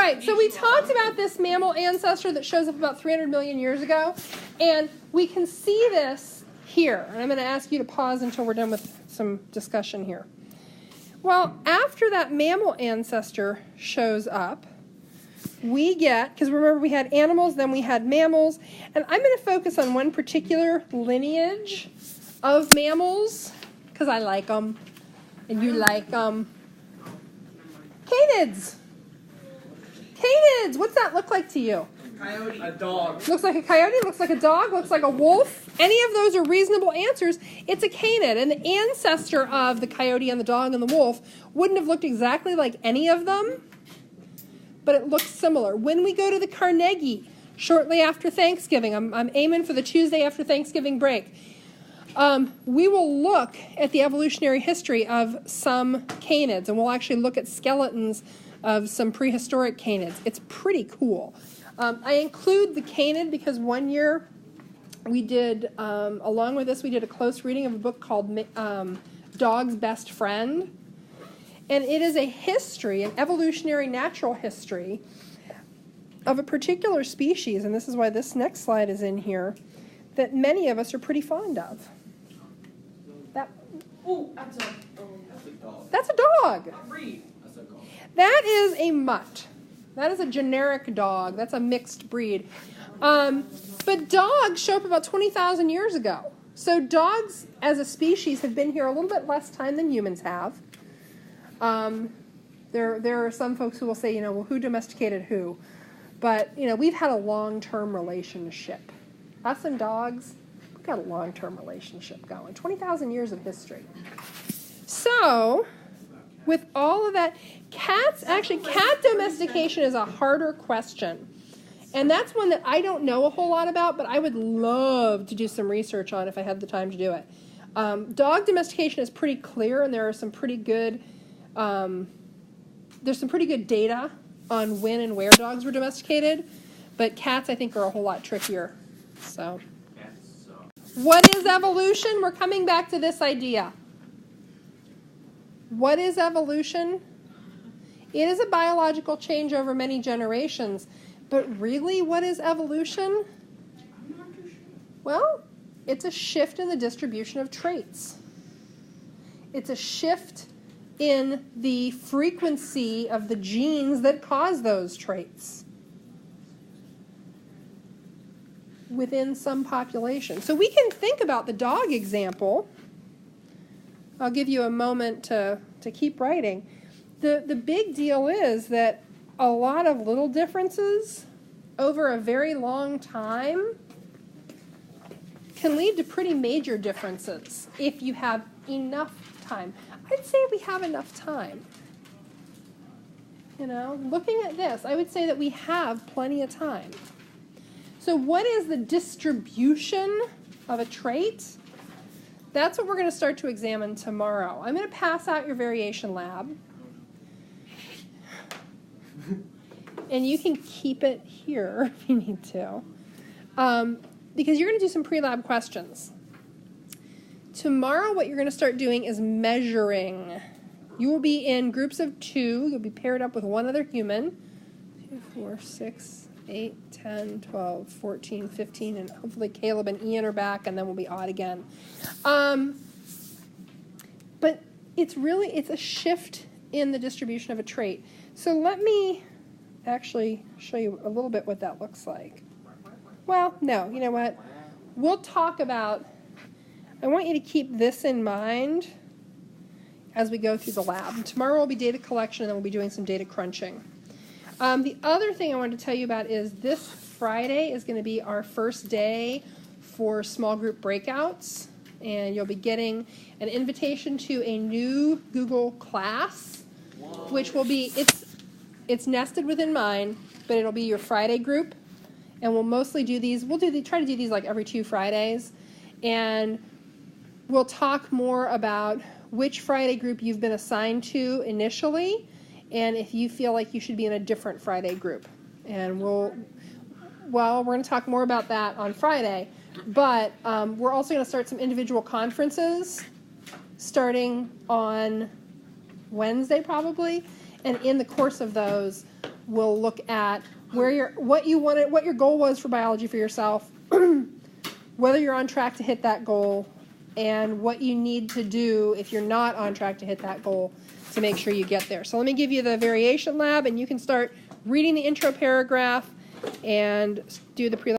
right, so we talked about this mammal ancestor that shows up about 300 million years ago, and we can see this here. And I'm going to ask you to pause until we're done with some discussion here. Well, after that mammal ancestor shows up, we get, because remember we had animals, then we had mammals, and I'm going to focus on one particular lineage of mammals, because I like them, and you like them. Canids. Canids. What's that look like to you? Coyote. A dog. Looks like a coyote, looks like a dog, looks like a wolf. Any of those are reasonable answers. It's a canid, and the ancestor of the coyote and the dog and the wolf wouldn't have looked exactly like any of them, but it looks similar. When we go to the Carnegie, shortly after Thanksgiving, I'm aiming for the Tuesday after Thanksgiving break, we will look at the evolutionary history of some canids, and we'll actually look at skeletons of some prehistoric canids. It's pretty cool. I include the canid because one year we did, along with this, we did a close reading of a book called Dog's Best Friend. And it is a history, an evolutionary natural history of a particular species, and this is why this next slide is in here, that many of us are pretty fond of. That's a dog. That is a mutt. That is a generic dog. That's a mixed breed. But dogs show up about 20,000 years ago. So dogs as a species have been here a little bit less time than humans have. There are some folks who will say, well, who domesticated who? But, we've had a long-term relationship. Us and dogs, we've got a long-term relationship going. 20,000 years of history. So, with all of that, cat domestication is a harder question. And that's one that I don't know a whole lot about, but I would love to do some research on if I had the time to do it. Dog domestication is pretty clear, and there are some pretty good data on when and where dogs were domesticated, but cats I think are a whole lot trickier. So, what is evolution? We're coming back to this idea. What is evolution? It is a biological change over many generations, but really, what is evolution? Well, it's a shift in the distribution of traits. It's a shift in the frequency of the genes that cause those traits within some population. So we can think about the dog example. I'll give you a moment to keep writing. The big deal is that a lot of little differences over a very long time can lead to pretty major differences if you have enough time. I'd say we have enough time. Looking at this, I would say that we have plenty of time. So what is the distribution of a trait? That's what we're going to start to examine tomorrow. I'm going to pass out your variation lab. And you can keep it here if you need to. Because you're going to do some pre-lab questions. Tomorrow, what you're going to start doing is measuring. You will be in groups of 2. You'll be paired up with one other human. 2, 4, 6, 8, 10, 12, 14, 15, and hopefully Caleb and Ian are back, and then we'll be odd again. But it's a shift in the distribution of a trait. So let me actually show you a little bit what that looks like. Well, no, you know what? We'll talk about, I want you to keep this in mind as we go through the lab. And tomorrow will be data collection, and then we'll be doing some data crunching. The other thing I wanted to tell you about is this Friday is going to be our first day for small group breakouts, and you'll be getting an invitation to a new Google class, which will be, it's nested within mine, but it'll be your Friday group, and we'll mostly do these, try to do these like every 2 Fridays, and we'll talk more about which Friday group you've been assigned to initially, and if you feel like you should be in a different Friday group. And we're going to talk more about that on Friday, but we're also going to start some individual conferences starting on Wednesday probably, and in the course of those, will look at what your goal was for biology for yourself, whether you're on track to hit that goal, and what you need to do if you're not on track to hit that goal to make sure you get there. So let me give you the variation lab, and you can start reading the intro paragraph and do the pre